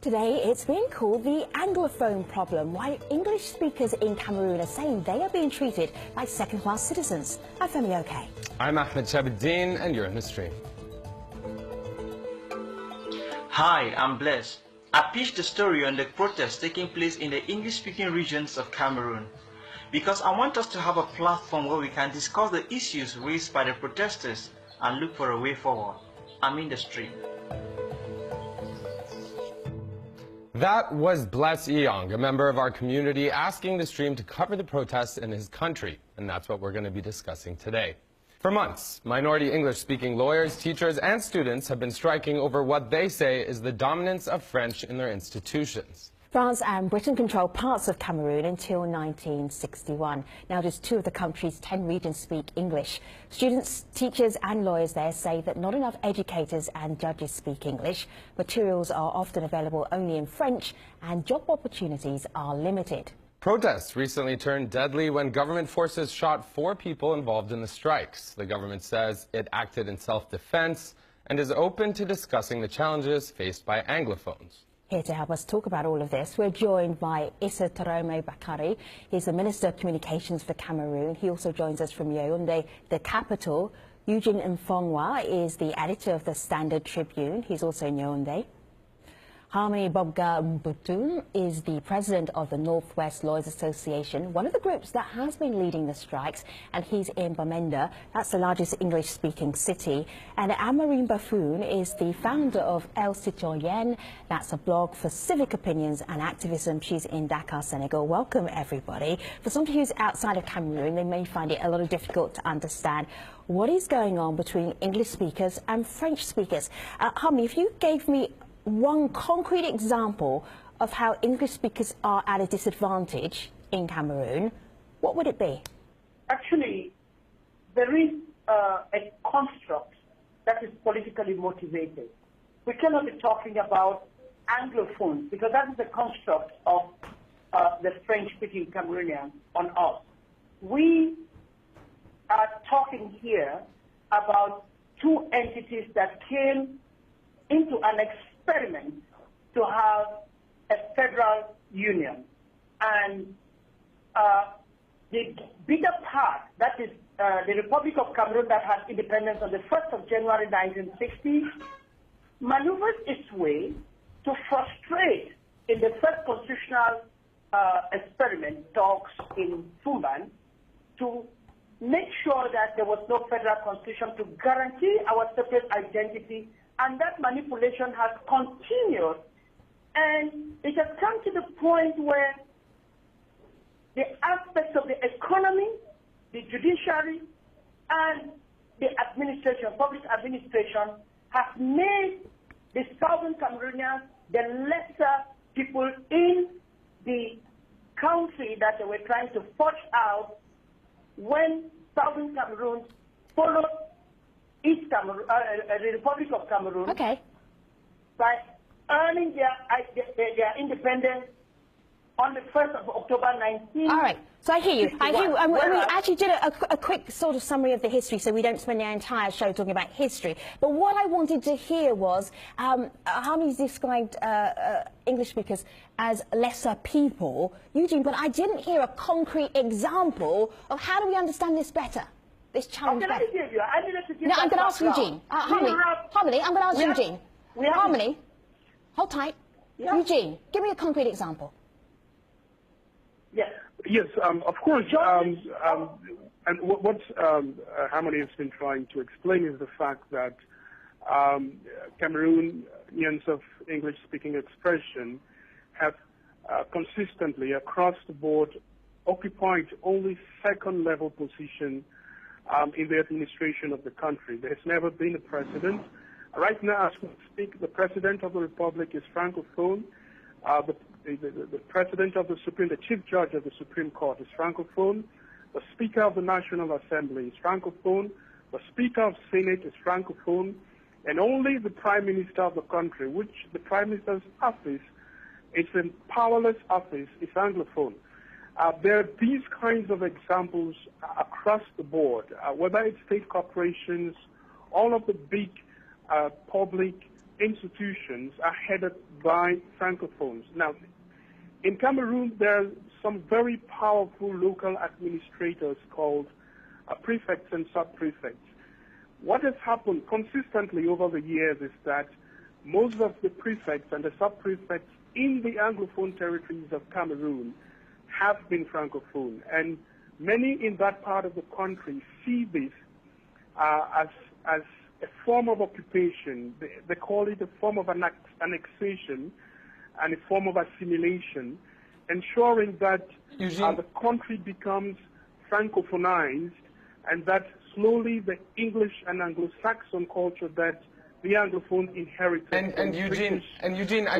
Today, it's been called the Anglophone problem, why English speakers in Cameroon are saying they are being treated like second-class citizens. I'm Femi Okay. I'm Ahmed Shabuddin, and you're in the stream. Hi, I'm Bless. I pitched the story on the protests taking place in the English-speaking regions of Cameroon because I want us to have a platform where we can discuss the issues raised by the protesters and look for a way forward. I'm in the stream. That was Bless Eong, a member of our community, asking the stream to cover the protests in his country, and that's what we're going to be discussing today. For months, minority English-speaking lawyers, teachers, and students have been striking over what they say is the dominance of French in their institutions. France and Britain controlled parts of Cameroon until 1961. Now just 2 of the country's 10 regions speak English. Students, teachers and lawyers there say that not enough educators and judges speak English. Materials are often available only in French and job opportunities are limited. Protests recently turned deadly when government forces shot 4 people involved in the strikes. The government says it acted in self-defense and is open to discussing the challenges faced by Anglophones. Here to help us talk about all of this, we're joined by Issa Tarome Bakari. He's the Minister of Communications for Cameroon. He also joins us from Yaoundé, the capital. Eugene Mfongwa is the editor of the Standard Tribune. He's also in Yaoundé. Harmony Bobga Mbutum is the president of the Northwest Lawyers Association, one of the groups that has been leading the strikes, and he's in Bamenda. That's the largest English-speaking city. And Amarine Bafoun is the founder of El Citoyen. That's a blog for civic opinions and activism. She's in Dakar, Senegal. Welcome, everybody. For somebody who's outside of Cameroon, they may find it a little difficult to understand what is going on between English speakers and French speakers. Harmony, if you gave me one concrete example of how English speakers are at a disadvantage in Cameroon, what would it be? Actually, there is a construct that is politically motivated. We cannot be talking about Anglophones because that is the construct of the French-speaking Cameroonians on us. We are talking here about 2 entities that came into an experiment to have a federal union. And the bigger part, that is the Republic of Cameroon that had independence on the 1st of January 1960, maneuvers its way to frustrate in the first constitutional experiment talks in Fumban to make sure that there was no federal constitution to guarantee our separate identity. And that manipulation has continued, and it has come to the point where the aspects of the economy, the judiciary, and the administration, public administration, have made the Southern Cameroonians the lesser people in the country that they were trying to forge out when Southern Cameroon followed East Cameroon, the Republic of Cameroon, Okay. by earning their independence on the 1st of October 19. All right. So I hear you. I hear you. And we Whereas, actually did a quick sort of summary of the history, so we don't spend the entire show talking about history. But what I wanted to hear was Harmony's described English speakers as lesser people, Eugene, but I didn't hear a concrete example of how do we understand this better. This challenge. okay, let me give you. I needed to give No, I'm going to ask background. Eugene. Harmony, I'm going to ask Eugene. Harmony, hold tight. Yeah. Eugene, give me a concrete example. Yes. Yes, of course. And what Harmony has been trying to explain is the fact that Cameroonians of English-speaking expression have consistently, across the board, occupied only second-level position in the administration of the country. There has never been a president. Right now, as we speak, the president of the republic is francophone. The president of the Supreme, the chief judge of the Supreme Court is francophone. The speaker of the National Assembly is francophone. The speaker of the Senate is francophone. And only the prime minister of the country, which the prime minister's office is a powerless office, is anglophone. There are these kinds of examples across the board, whether it's state corporations, all of the big public institutions are headed by Francophones. Now, in Cameroon, there are some very powerful local administrators called prefects and sub-prefects. What has happened consistently over the years is that most of the prefects and the sub-prefects in the Anglophone territories of Cameroon have been Francophone, and many in that part of the country see this as a form of occupation. They call it a form of annexation and a form of assimilation, ensuring that the country becomes Francophonized, and that slowly the English and Anglo-Saxon culture that the Anglophone inherited. And Eugene, I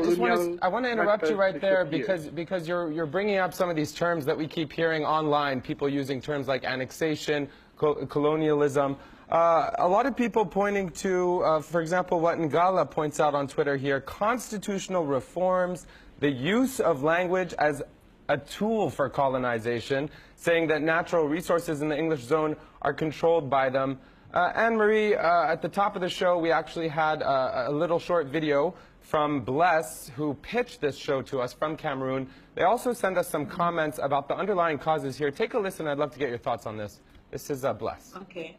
want to interrupt you right there because you're bringing up some of these terms that we keep hearing online. People using terms like annexation, colonialism. A lot of people pointing to, for example, what Ngala points out on Twitter here: constitutional reforms, the use of language as a tool for colonization, saying that natural resources in the English zone are controlled by them. Anne-Marie, at the top of the show, we actually had a little short video from Bless, who pitched this show to us from Cameroon. They also sent us some comments about the underlying causes here. Take a listen. I'd love to get your thoughts on this. This is Bless. Okay.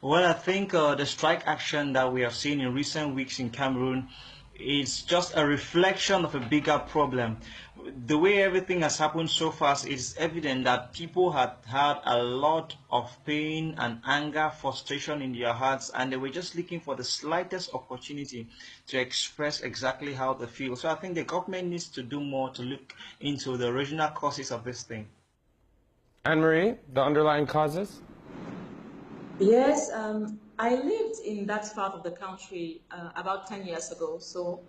Well, I think the strike action that we have seen in recent weeks in Cameroon is just a reflection of a bigger problem. The way everything has happened so fast, it's evident that people had had a lot of pain and anger, frustration in their hearts, and they were just looking for the slightest opportunity to express exactly how they feel. So I think the government needs to do more to look into the original causes of this thing. Anne-Marie, the underlying causes? Yes, I lived in that part of the country about 10 years ago, so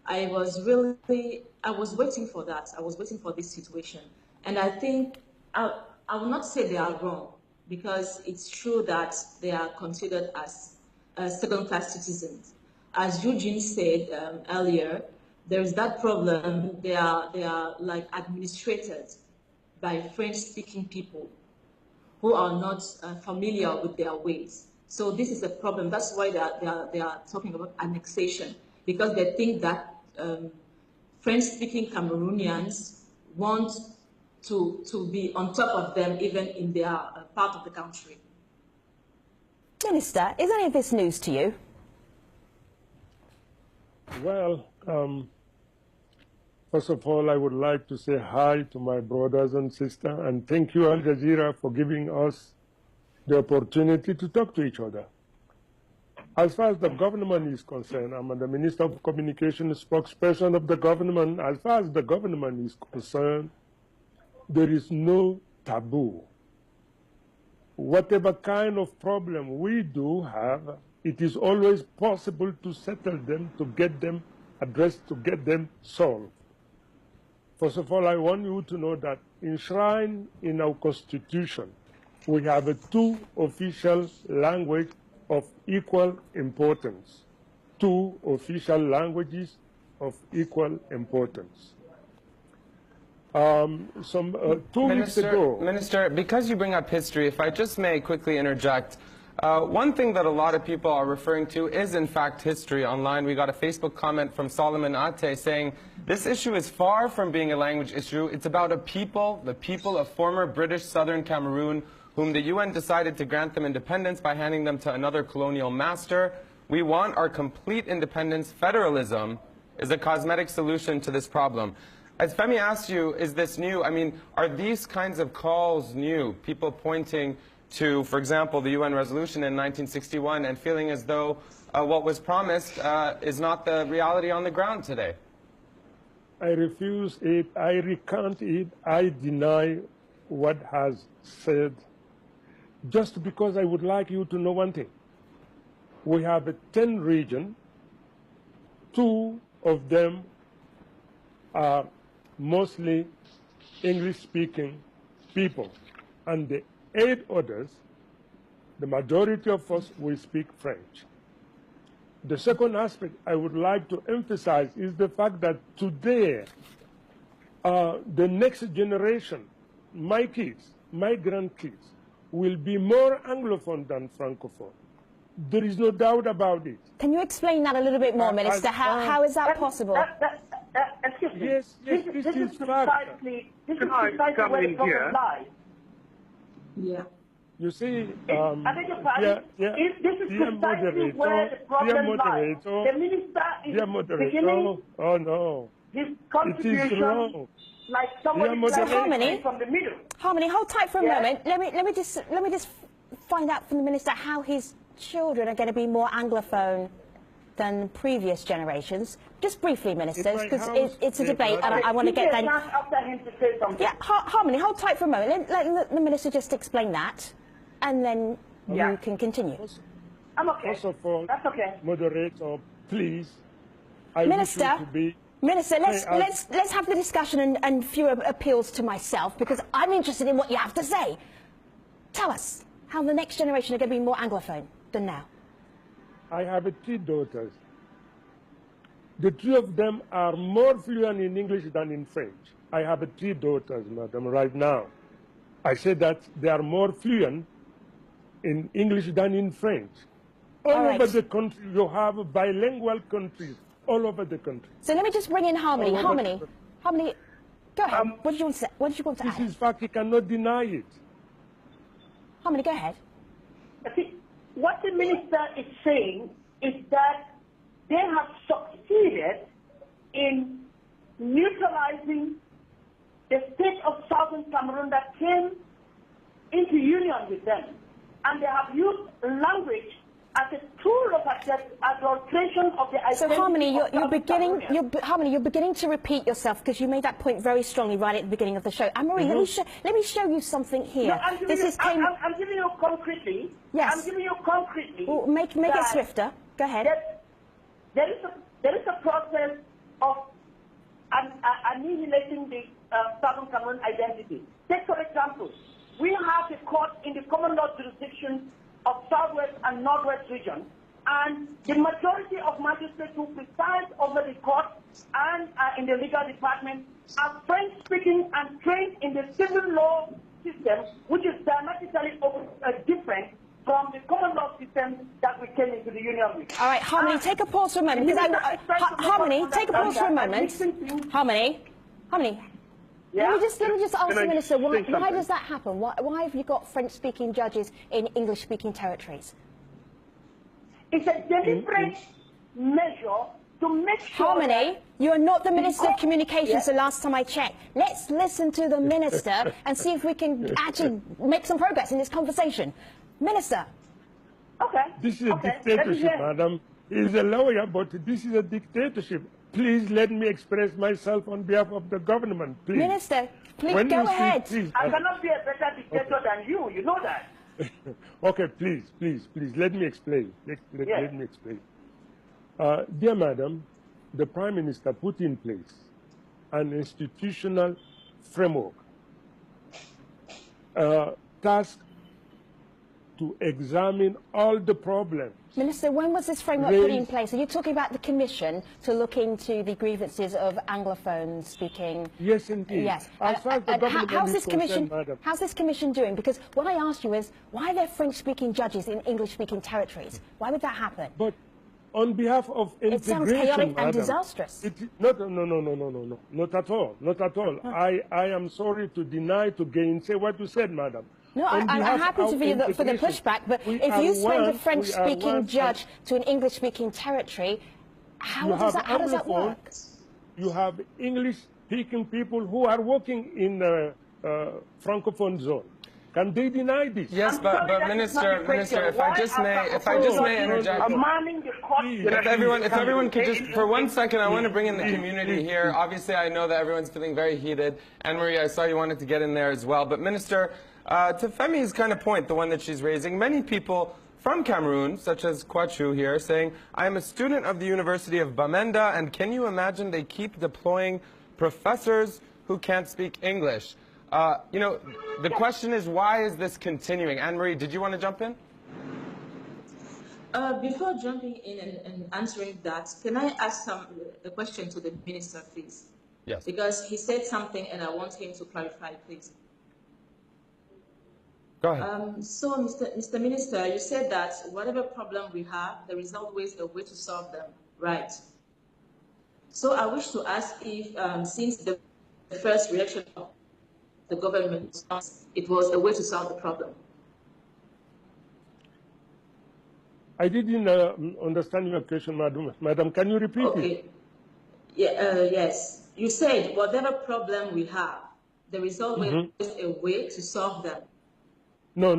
I was waiting for that. I was waiting for this situation. And I think, I will not say they are wrong, because it's true that they are considered as second-class citizens. As Eugene said earlier, there is that problem. They are like administrated by French-speaking people who are not familiar with their ways. So this is a problem. That's why they are talking about annexation, because they think that French-speaking Cameroonians want to be on top of them, even in their part of the country. Minister, is any of this news to you? Well, first of all, I would like to say hi to my brothers and sisters, and thank you, Al Jazeera, for giving us the opportunity to talk to each other. As far as the government is concerned, I'm the Minister of Communication, spokesperson of the government. As far as the government is concerned, there is no taboo. Whatever kind of problem we do have, it is always possible to settle them, to get them addressed, to get them solved. First of all, I want you to know that enshrined in our Constitution, we have two official languages of equal importance. Two official languages of equal importance. 2 weeks ago... Minister, because you bring up history, if I just may quickly interject, one thing that a lot of people are referring to is, in fact, history. Online, we got a Facebook comment from Solomon Ate saying, this issue is far from being a language issue. It's about a people, the people of former British Southern Cameroon, whom the UN decided to grant them independence by handing them to another colonial master. We want our complete independence. Federalism is a cosmetic solution to this problem. As Femi asked you, is this new? I mean, are these kinds of calls new? People pointing to, for example, the UN resolution in 1961 and feeling as though what was promised is not the reality on the ground today? I refuse it. I recant it. I deny what has said. Just because I would like you to know one thing. We have 10 regions. 2 of them are mostly English-speaking people. And the 8 others, the majority of us, will speak French. The second aspect I would like to emphasize is the fact that today, the next generation, my kids, my grandkids, will be more Anglophone than Francophone. There is no doubt about it. Can you explain that a little bit more, Minister? How is that possible? Excuse me. Yes, this is precisely where the problem lies. Yeah. You see, I beg your pardon? This is precisely where the problem lies. The minister is beginning oh no, his contribution like somebody from the middle. Harmony, hold tight for a moment. Let me just find out from the minister how his children are going to be more Anglophone than previous generations. Just briefly, Minister, because it's a debate, and I want to get that. After him to say something. Yeah, Harmony, hold tight for a moment. Let the minister just explain that, and then you can continue. I'm okay. First of all, that's okay. Moderator, please. Minister, Minister, let's have the discussion and fewer appeals to myself, because I'm interested in what you have to say. Tell us how the next generation are going to be more Anglophone than now. I have 3 daughters. The 3 of them are more fluent in English than in French. I have 3 daughters, madam, right now. I said that they are more fluent in English than in French. All over the country, you have bilingual countries all over the country. So let me just bring in Harmony. Harmony, go ahead. What did you want to say? What did you want to add? This is fact. You cannot deny it. Harmony, go ahead. See, what the minister is saying is that they have succeeded in neutralizing the state of Southern Cameroon that came into union with them. And they have used language as a tool of adulteration of the identity. So Harmony, you're beginning to repeat yourself, because you made that point very strongly right at the beginning of the show. Anne-Marie, let me show you something here. No, I'm giving you concretely. Yes. I'm giving you concretely. Well, make it swifter. Go ahead. There is a process of annihilating the Southern Cameroon identity. Take for example, we have the court in the common law jurisdiction of Southwest and Northwest region, and the majority of magistrates who preside over the court and in the legal department are French-speaking and trained in the civil law system, which is diametrically different from the common law system that we came into the union with. All right, Harmony, take a pause for a moment. Harmony, take a pause for a moment. Harmony. Yeah. Let me just ask the minister, why does that happen? Why have you got French-speaking judges in English-speaking territories? It's a deliberate measure to make sure. Harmony, you are not the Minister of Communications, the last time I checked. Let's listen to the minister and see if we can actually make some progress in this conversation. Minister. Okay. This is a dictatorship, madam. He's a lawyer, but this is a dictatorship. Please let me express myself on behalf of the government, please. Minister, please go ahead. I cannot be a better dictator than you. You know that. Okay, please, let me explain. Let me explain. Dear madam, the Prime Minister put in place an institutional framework tasked to examine all the problems. Minister, when was this framework put in place? Are you talking about the Commission to look into the grievances of Anglophone speaking? Yes, indeed. Yes. How's this Commission doing? Because what I asked you is, why are there French-speaking judges in English-speaking territories? Why would that happen? But on behalf of integration, it sounds chaotic and disastrous. No, not at all, not at all. I am sorry to deny, to gainsay what you said, madam. No, I'm happy to be for the pushback, but if you send a French-speaking judge to an English-speaking territory, how does that work? You have English-speaking people who are working in the Francophone zone. Can they deny this? Yes, but Minister, if I just may interject. If everyone could just, for 1 second, I want to bring in the community here. Obviously, I know that everyone's feeling very heated. Anne-Marie, I saw you wanted to get in there as well. But Minister, to Femi's kind of point, the one that she's raising, many people from Cameroon, such as Kwachu here, saying, I am a student of the University of Bamenda, and can you imagine they keep deploying professors who can't speak English? The question is, why is this continuing? Anne-Marie, did you want to jump in? Before jumping in and answering that, can I ask a question to the minister, please? Yes. Because he said something and I want him to clarify, please. Go ahead. So, Mr. Minister, you said that whatever problem we have, there is always a way to solve them, right? So I wish to ask if, since the first reaction of the government, it was a way to solve the problem. I didn't understand your question, madam. Madam, can you repeat it? Okay. Yeah, yes. You said whatever problem we have, there is always a way to solve them. No.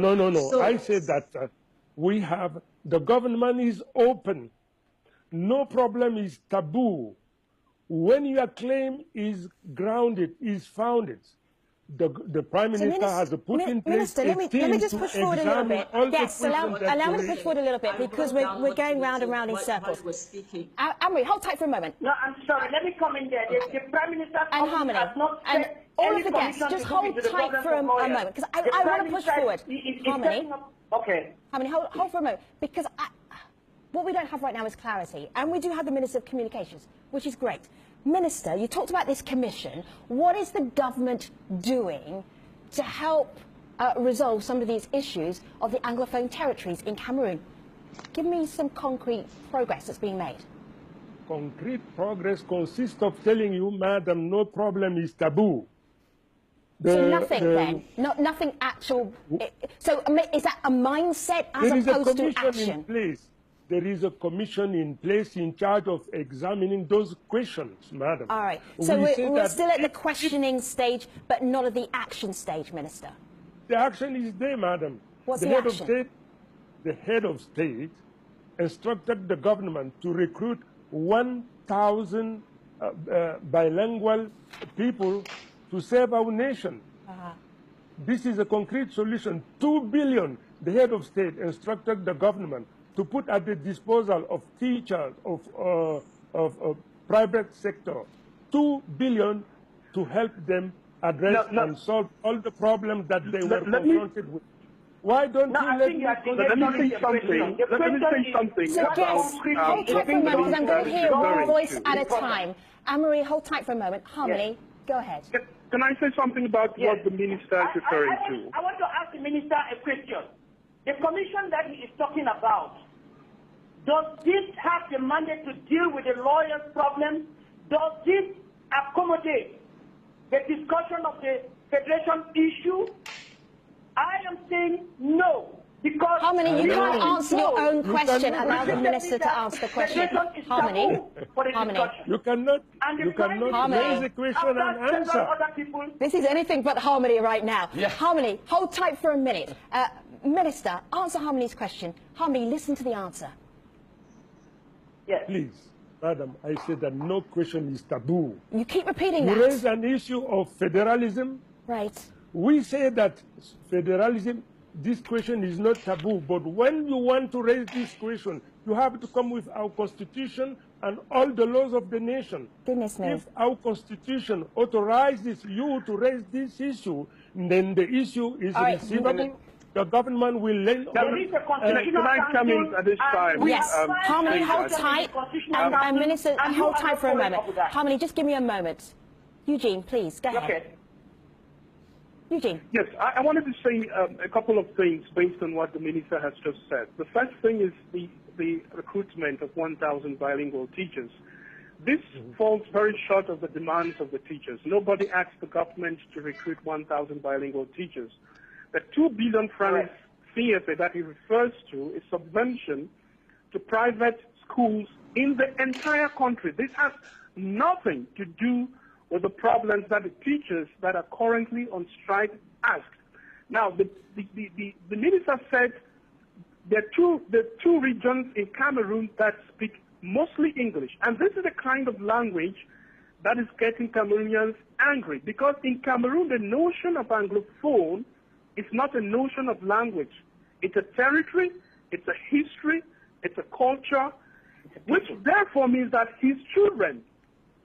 So, I said that the government is open. No problem is taboo. When your claim is grounded, is founded, the Prime Minister has put in place Minister, a let team me just to push forward a little examine bit. all the Yes, allow me to push forward a little bit because we're going round and round in circles. Anne-Marie, hold tight for a moment. No, I'm sorry. Let me come in there. The Prime Minister's And office Harmony, has not and set all any of the guests, commission just to look hold into the tight problems for a of lawyers. moment because I The want Prime to push Minister forward. is Harmony, setting up. Okay. Harmony, hold for a moment because what we don't have right now is clarity, and we do have the Minister of Communications, which is great. Minister, you talked about this commission. What is the government doing to help resolve some of these issues of the Anglophone territories in Cameroon? Give me some concrete progress that's being made. Concrete progress consists of telling you, madam, no problem is taboo. So nothing then? Nothing actual? So is that a mindset as opposed to action? There is a commission in place in charge of examining those questions, madam. All right. So we're still at the questioning stage, but not at the action stage, Minister. The action is there, madam. What's the action? The head of state instructed the government to recruit 1,000 bilingual people to serve our nation. This is a concrete solution. 2 billion, the head of state instructed the government to put at the disposal of teachers, of private sector, 2 billion to help them address and solve all the problems that they were confronted with. Why don't you let me say something? Let me say something. So guys, hold tight for a moment because I'm going to hear one voice at a time. Anne-Marie, hold tight for a moment. Harmony, go ahead. Can I say something about what the minister is referring to? I want to ask the minister a question. The commission that he is talking about, does this have the mandate to deal with the lawyers' problem? Does this accommodate the discussion of the federation issue? I am saying no. Because Harmony, you can't answer your own question. Allow the minister to answer the question. Harmony, you cannot raise the question and answer. This is anything but harmony right now. Yeah. Harmony, hold tight for a minute. Minister, answer Harmony's question. Harmony, listen to the answer. Yes. Please, madam, I said that no question is taboo. You keep repeating that. You raise an issue of federalism. Right. We say that federalism, this question is not taboo, but when you want to raise this question, you have to come with our constitution and all the laws of the nation. Goodness me. If our constitution authorizes you to raise this issue, then the issue is receivable. The government will lend. Can I come in at this time? Yes. Harmony, hold tight. And Minister, hold tight for a moment. Harmony, just give me a moment. Eugene, please, go ahead. Okay. Eugene. Yes, I wanted to say a couple of things based on what the minister has just said. The first thing is the recruitment of 1,000 bilingual teachers. This falls very short of the demands of the teachers. Nobody asked the government to recruit 1,000 bilingual teachers. The 2 billion francs CFA that he refers to is subvention to private schools in the entire country. This has nothing to do with the problems that the teachers that are currently on strike asked. Now, the minister said there are two regions in Cameroon that speak mostly English, and this is the kind of language that is getting Cameroonians angry, because in Cameroon the notion of Anglophone is not a notion of language. It's a territory, it's a history, it's a culture, which therefore means that his children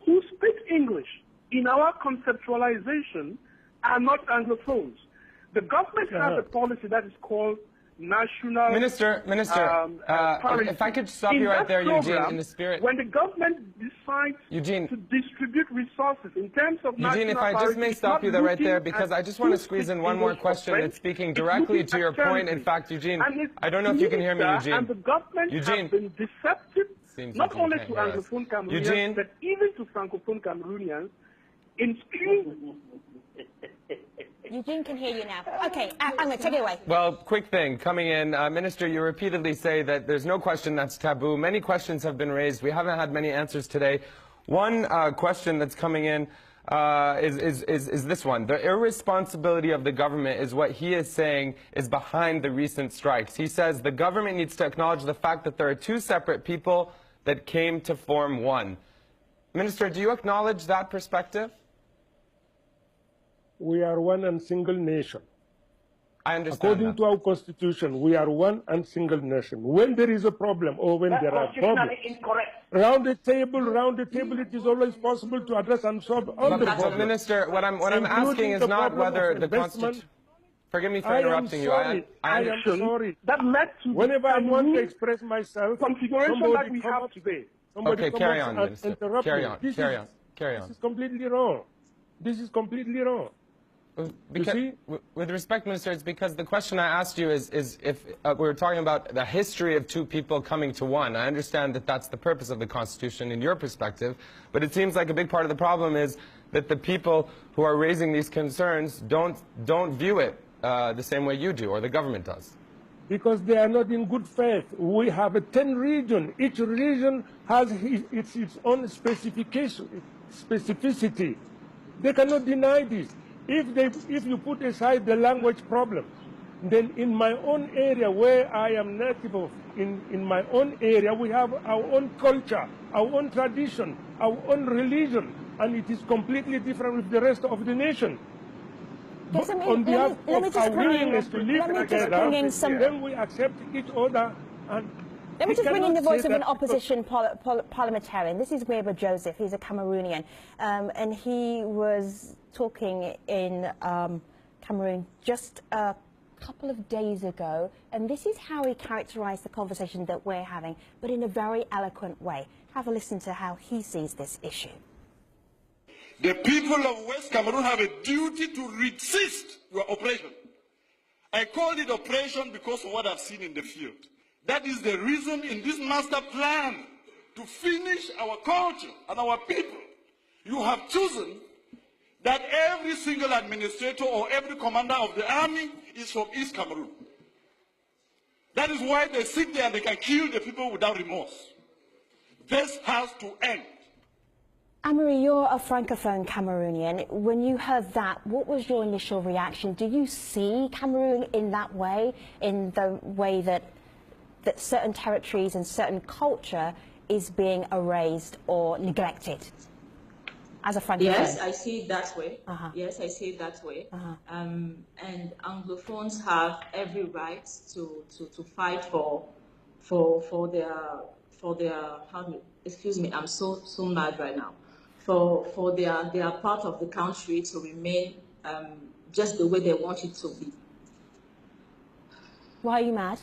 who speak English in our conceptualization are not Anglophones. The government has a policy that is called national Minister, if I could stop you right there, Eugene, in the spirit. When the government decides Eugene, to distribute resources in terms of Eugene, if I just may stop you there right there, because I just want to squeeze in one more question that's speaking directly to your point. In fact, Eugene, I don't know if you can hear me, Eugene. And the government has been deceptive, not only to Anglophone Cameroonians, but even to Francophone Cameroonians, in screening. Eugene can hear you now. Okay, I'm going to take it away. Well, quick thing, coming in, Minister, you repeatedly say that there's no question that's taboo. Many questions have been raised. We haven't had many answers today. One question that's coming in is this one. The irresponsibility of the government is what he is saying is behind the recent strikes. He says the government needs to acknowledge the fact that there are two separate people that came to form one. Minister, do you acknowledge that perspective? We are one and single nation. I understand. According to our constitution, we are one and single nation. When there is a problem or when there are problems, round the table, it is always possible to address and solve all the problems. But Minister, what I'm asking is not whether the constitution. Forgive me for interrupting you. I am sorry. That led to whenever I want to express myself, configuration that we have today. Okay, carry on, Minister. Carry on. This is completely wrong. This is completely wrong. Because, with respect, Minister, it's because the question I asked you is if we're talking about the history of two people coming to one. I understand that that's the purpose of the Constitution in your perspective, but it seems like a big part of the problem is that the people who are raising these concerns don't view it the same way you do or the government does. Because they are not in good faith. We have 10 regions. Each region has its own specificity. They cannot deny this. If you put aside the language problems, then in my own area where I am native of, in my own area, we have our own culture, our own tradition, our own religion, and it is completely different with the rest of the nation. Yes, on behalf of our willingness to live together, then we accept each other. And let me just bring in the voice of an opposition parliamentarian. This is Weber Joseph. He's a Cameroonian, and he was talking in Cameroon just a couple of days ago, and this is how he characterized the conversation that we're having, but in a very eloquent way. Have a listen to how he sees this issue. The people of West Cameroon have a duty to resist your oppression. I called it oppression because of what I've seen in the field. That is the reason in this master plan to finish our culture and our people. You have chosen that every single administrator or every commander of the army is from East Cameroon. That is why they sit there and they can kill the people without remorse. This has to end. Amory, you're a Francophone Cameroonian. When you heard that, what was your initial reaction? Do you see Cameroon in that way, in the way that certain territories and certain culture is being erased or neglected? As a Francophone? Yes, I see it that way. Yes, I see it that way. And Anglophones have every right to fight for their excuse me, I'm so mad right now. For their part of the country to remain just the way they want it to be. Why are you mad?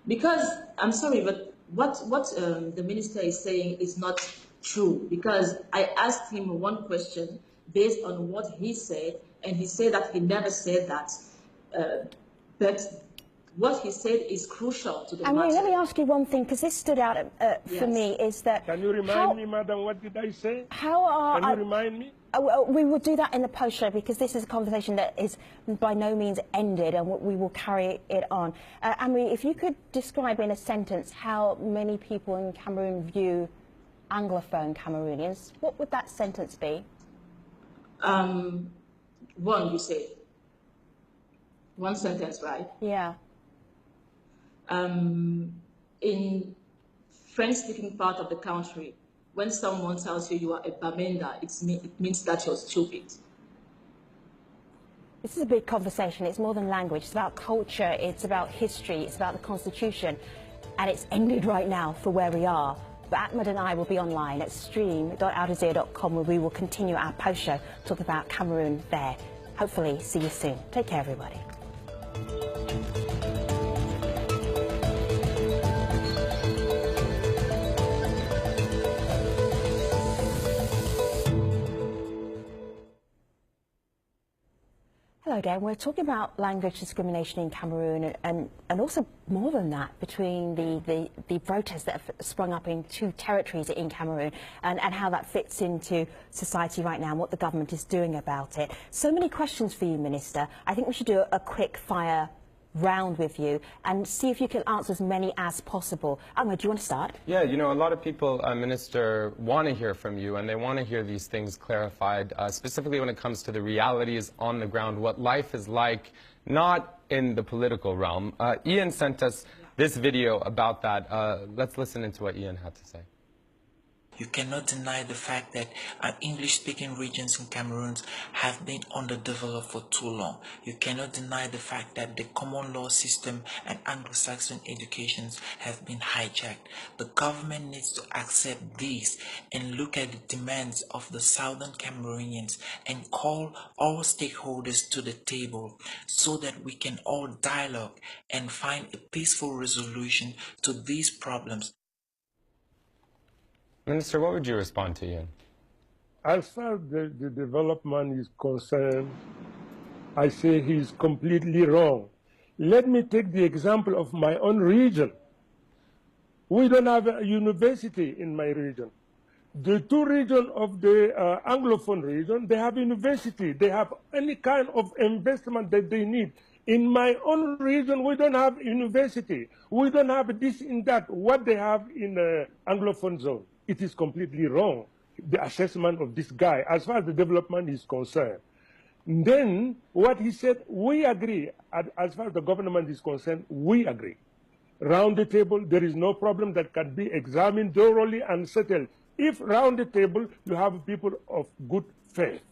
Because, I'm sorry, but what the minister is saying is not true. Because I asked him one question based on what he said, and he said that he never said that. But what he said is crucial to the matter. Let me ask you one thing, because this stood out for me, is that... Can you remind me, madam, what did I say? Can you remind me? We will do that in the post-show, because this is a conversation that is by no means ended, and we will carry it on. Amory, if you could describe in a sentence how many people in Cameroon view Anglophone Cameroonians, what would that sentence be? One, you say. One sentence, right? Yeah. In French-speaking part of the country, when someone tells you you are a Bamenda, it means that you're stupid. This is a big conversation. It's more than language. It's about culture. It's about history. It's about the Constitution. And it's ended right now for where we are. But Ahmed and I will be online at stream.aljazeera.com, where we will continue our post show, talk about Cameroon there. Hopefully see you soon. Take care, everybody. Okay, and we're talking about language discrimination in Cameroon and also more than that between the protests that have sprung up in two territories in Cameroon and how that fits into society right now and what the government is doing about it. So many questions for you, Minister. I think we should do a quick fire round with you and see if you can answer as many as possible. Ahmed, do you want to start? Yeah, you know, a lot of people, Minister, want to hear from you and they want to hear these things clarified, specifically when it comes to the realities on the ground, what life is like, not in the political realm. Ian sent us this video about that. Let's listen into what Ian had to say. You cannot deny the fact that English-speaking regions in Cameroon have been underdeveloped for too long. You cannot deny the fact that the common law system and Anglo-Saxon educations have been hijacked. The government needs to accept these and look at the demands of the southern Cameroonians and call all stakeholders to the table so that we can all dialogue and find a peaceful resolution to these problems. Minister, what would you respond to, Ian? As far as the development is concerned, I say he's completely wrong. Let me take the example of my own region. We don't have a university in my region. The two regions of the Anglophone region, they have university. They have any kind of investment that they need. In my own region, we don't have university. We don't have this and that, what they have in the Anglophone zone. It is completely wrong, the assessment of this guy, as far as the development is concerned. Then, what he said, we agree. As far as the government is concerned, we agree. Round the table, there is no problem that can be examined thoroughly and settled. If round the table, you have people of good faith.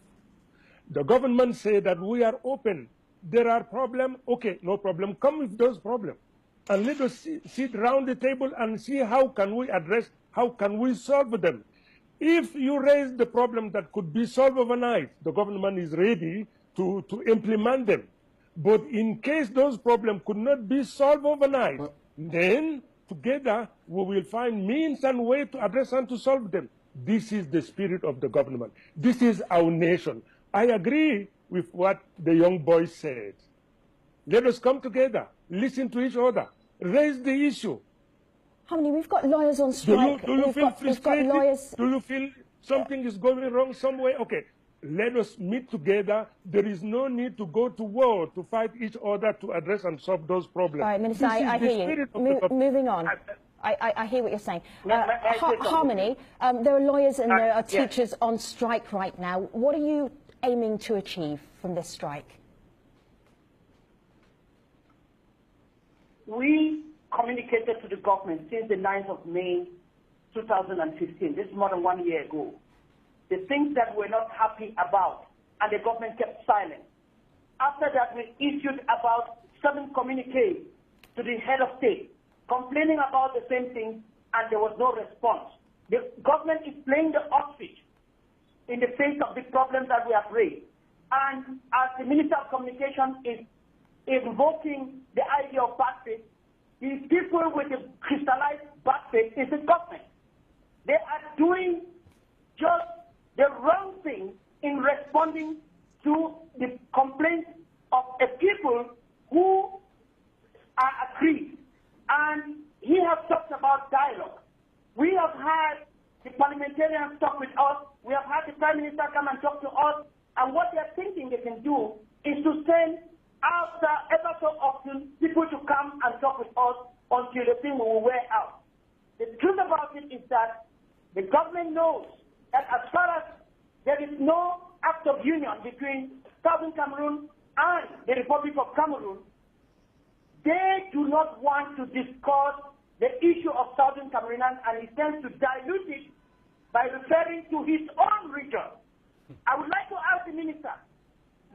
The government say that we are open. There are problems, okay, no problem. Come with those problems. And let us sit round the table and see how can we address, how can we solve them. If you raise the problem that could be solved overnight, the government is ready to implement them. But in case those problems could not be solved overnight, then together we will find means and way to address and to solve them. This is the spirit of the government. This is our nation. I agree with what the young boy said. Let us come together, listen to each other, raise the issue. How many? We've got lawyers on strike. Do you feel frustrated? Lawyers... Do you feel something is going wrong somewhere? Okay, let us meet together. There is no need to go to war to fight each other to address and solve those problems. All right, Minister, I hear you. Moving on. I hear what you're saying. Harmony, there are lawyers and there are teachers on strike right now. What are you aiming to achieve from this strike? We communicated to the government since the 9th of May 2015, this is more than 1 year ago, the things that we're not happy about, and the government kept silent. After that, we issued about 7 communiques to the head of state, complaining about the same thing, and there was no response. The government is playing the ostrich in the face of the problems that we have raised. And as the Minister of Communication is invoking the idea of bad faith, the people with the crystallized bad faith is the government. They are doing just the wrong thing in responding to the complaints of a people who are aggrieved. And he has talked about dialogue. We have had the parliamentarians talk with us. We have had the Prime Minister come and talk to us. And what they're thinking they can do is to send after ever so often people to come and talk with us until the thing will wear out. The truth about it is that the government knows that as far as there is no act of union between Southern Cameroon and the Republic of Cameroon, they do not want to discuss the issue of Southern Cameroon, and he tends to dilute it by referring to his own region. I would like to ask the minister,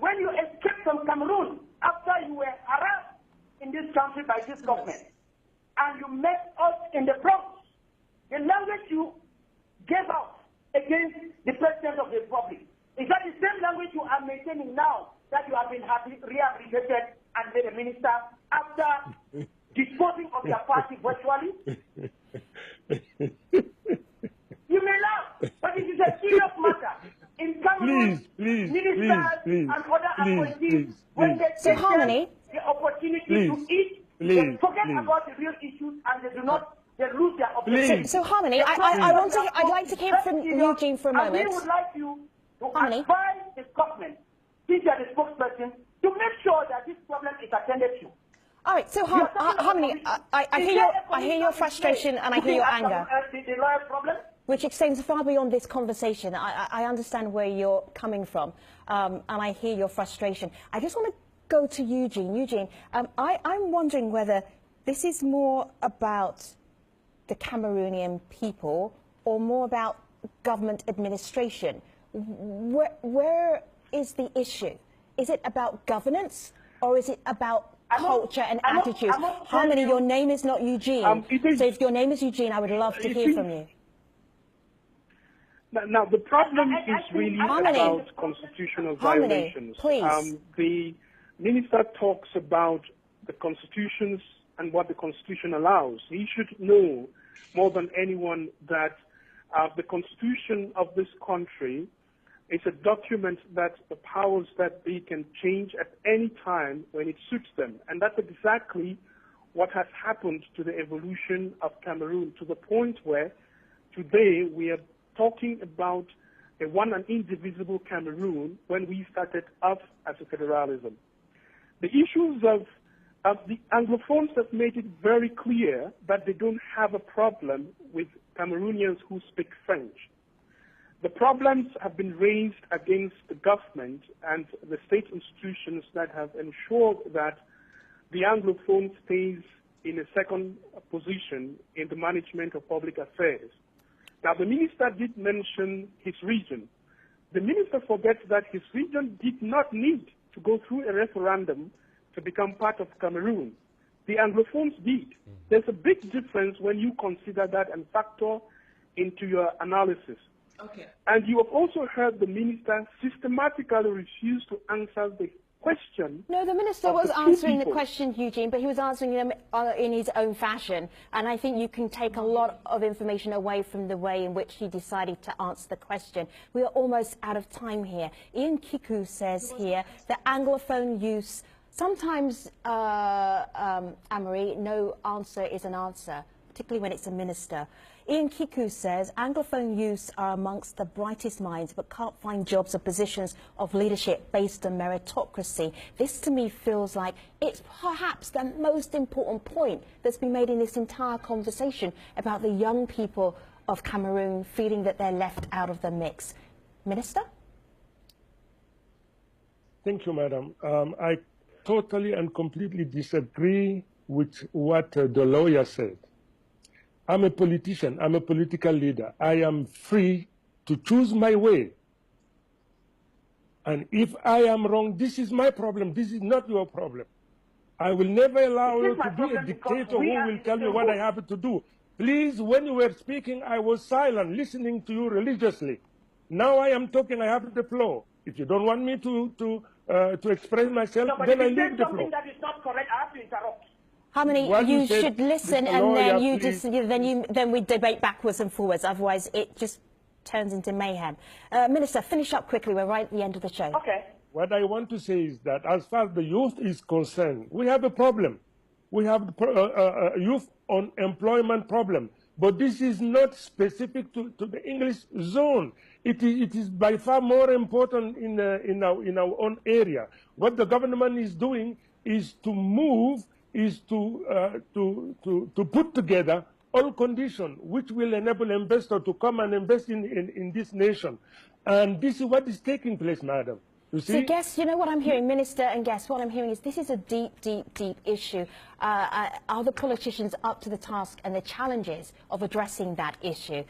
when you escaped from Cameroon after you were harassed in this country by this government, and you met us in the Bronx, the language you gave out against the President of the Republic, is that the same language you are maintaining now that you have been rehabilitated and made a minister after disposing of your party virtually? You may laugh, but it is a serious matter. In Cameroon, please, ministers please, and other appointees, please, when they So give Harmony, them the opportunity to eat, they forget about the real issues and they do not, they lose their objectives. so Harmony, I'd like to hear from Eugene for a moment. And we would like you to Harmony, advise the government, since you are the spokesperson, to make sure that this problem is attended to. all right, so Harmony, I hear your frustration and I hear your anger, The lawyer problem? which extends far beyond this conversation. I understand where you're coming from, and I hear your frustration. I just want to go to Eugene. Eugene, I'm wondering whether this is more about the Cameroonian people or more about government administration. Where is the issue? Is it about governance or is it about culture and attitudes? Harmony, your name is not Eugene. So if your name is Eugene, I would love to hear from you. Now, the problem is really about constitutional violations. Please. The minister talks about the constitutions and what the constitution allows. He should know more than anyone that the constitution of this country is a document that the powers that be can change at any time when it suits them. And that's exactly what has happened to the evolution of Cameroon, to the point where today we are talking about a one and indivisible Cameroon when we started off as a federalism. The issues of the Anglophones have made it very clear that they don't have a problem with Cameroonians who speak French. The problems have been raised against the government and the state institutions that have ensured that the Anglophone stays in a second position in the management of public affairs. Now, the minister did mention his region. The minister forgets that his region did not need to go through a referendum to become part of Cameroon. The Anglophones did. There's a big difference when you consider that and factor into your analysis. Okay. And you have also heard the minister systematically refuse to answer the question. No, the minister was answering the question, Eugene, but he was answering them in his own fashion. And I think you can take a lot of information away from the way in which he decided to answer the question. We are almost out of time here. Ian Kiku says here that Anglophone use, sometimes, Amory, no answer is an answer, particularly when it's a minister. Ian Kiku says Anglophone youths are amongst the brightest minds but can't find jobs or positions of leadership based on meritocracy. This to me feels like it's perhaps the most important point that's been made in this entire conversation about the young people of Cameroon feeling that they're left out of the mix. Minister? Thank you, Madam. I totally and completely disagree with what the lawyer said. I'm a politician. I'm a political leader. I am free to choose my way. And if I am wrong, this is my problem. This is not your problem. I will never allow you to be a dictator who will tell me what I have to do. Please, when you were speaking, I was silent, listening to you religiously. Now I am talking, I have the floor. If you don't want me to express myself, then I leave the floor. Something that is not correct, I have to interrupt. Harmony, you should listen, and then then we debate backwards and forwards. Otherwise, it just turns into mayhem. Minister, finish up quickly. We're right at the end of the show. Okay. What I want to say is that as far as the youth is concerned, we have a problem. We have a youth unemployment problem. But this is not specific to the English zone. It is by far more important in our own area. What the government is doing is to move, is to put together all conditions which will enable investors to come and invest in this nation. And this is what is taking place, madam. You see? So, guess, you know what I'm hearing, Minister and guests, what I'm hearing is this is a deep, deep, deep issue. Are the politicians up to the task and the challenges of addressing that issue?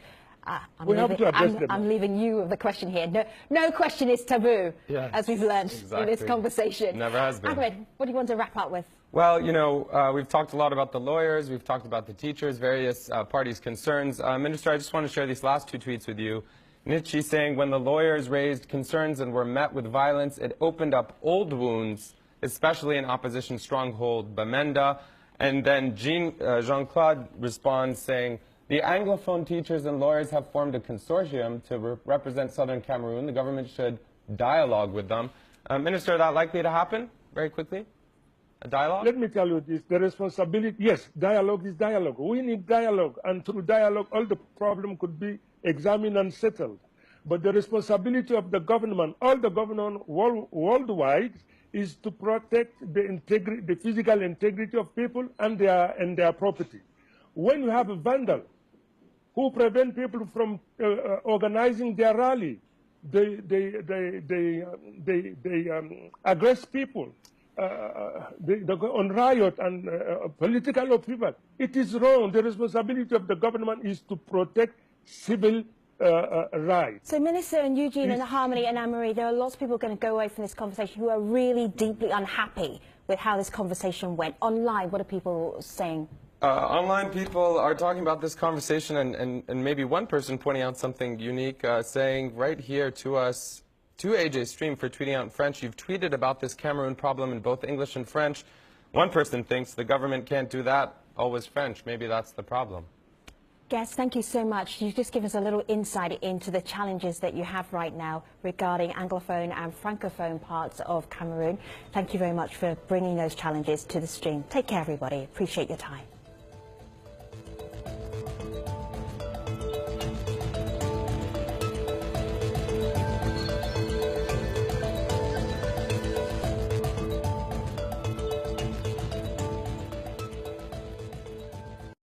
I'm leaving you with the question here. No question is taboo, as we've learned in this conversation. Never has been. Ahmed, what do you want to wrap up with? Well, you know, we've talked a lot about the lawyers, we've talked about the teachers, various parties' concerns. Minister, I just want to share these last two tweets with you. Nietzsche saying, when the lawyers raised concerns and were met with violence, it opened up old wounds, especially in opposition stronghold Bamenda. And then Jean-Claude responds saying, The Anglophone teachers and lawyers have formed a consortium to represent southern Cameroon. The government should dialogue with them. Minister, is that likely to happen very quickly? A dialogue? Let me tell you this, the responsibility, yes, dialogue is dialogue. We need dialogue, and through dialogue, all the problem could be examined and settled. But the responsibility of the government, all the government worldwide, is to protect the physical integrity of people and their property. When you have a vandal who prevent people from organizing their rally, they aggress people, they go on riot and political upheaval. It is wrong. The responsibility of the government is to protect civil rights. So, Minister, and Eugene and Harmony and Anne-Marie, there are lots of people going to go away from this conversation who are really deeply unhappy with how this conversation went. Online, what are people saying? Online people are talking about this conversation, and maybe one person pointing out something unique, saying right here to us, to AJ Stream for tweeting out in French, you've tweeted about this Cameroon problem in both English and French. One person thinks the government can't do that, always French. Maybe that's the problem. Guests, thank you so much. You've just given us a little insight into the challenges that you have right now regarding Anglophone and Francophone parts of Cameroon. Thank you very much for bringing those challenges to the stream. Take care, everybody. Appreciate your time.